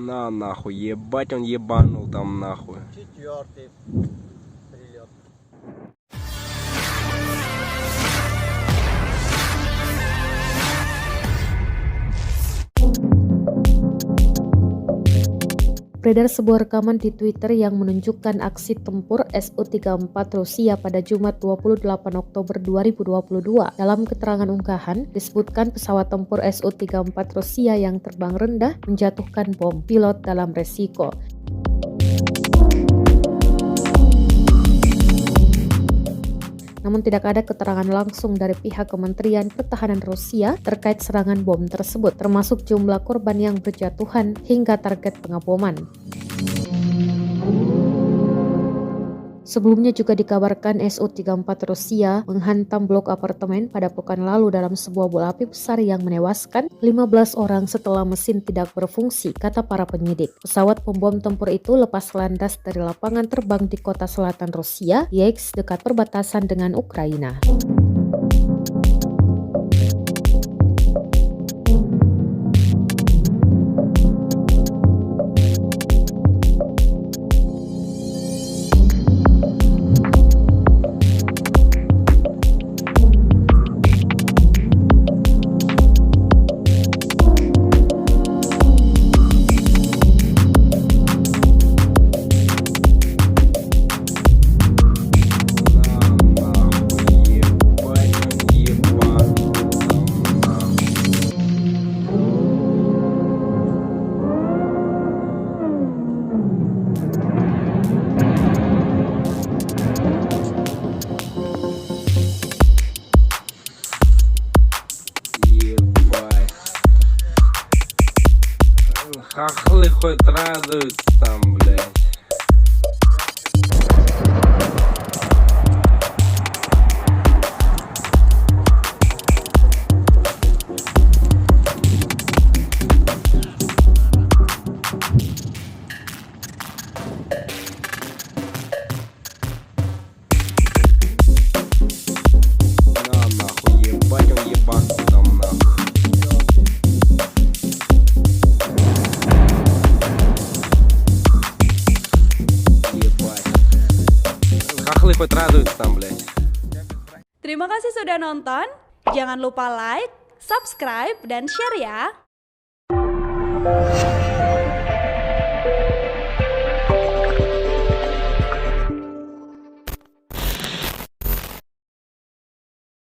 На нахуй, ебать он ебанул там нахуй. Четвертый прилет. Beredar sebuah rekaman di Twitter yang menunjukkan aksi tempur Su-34 Rusia pada Jumat 28 Oktober 2022. Dalam keterangan unggahan, disebutkan pesawat tempur Su-34 Rusia yang terbang rendah menjatuhkan bom pilot dalam resiko. Namun tidak ada keterangan langsung dari pihak Kementerian Pertahanan Rusia terkait serangan bom tersebut, termasuk jumlah korban yang berjatuhan hingga target pengaboman. Sebelumnya juga dikabarkan Su-34 Rusia menghantam blok apartemen pada pekan lalu dalam sebuah bola api besar yang menewaskan 15 orang setelah mesin tidak berfungsi, kata para penyidik. Pesawat pembom tempur itu lepas landas dari lapangan terbang di kota selatan Rusia, Yeysk, dekat perbatasan dengan Ukraina. Хахлы хоть радуются там, блядь. На нахуй, ебать он ебанул там нахуй. Хахлы хоть радуются там, блядь. Terima kasih sudah nonton. Jangan lupa like, subscribe, dan share ya.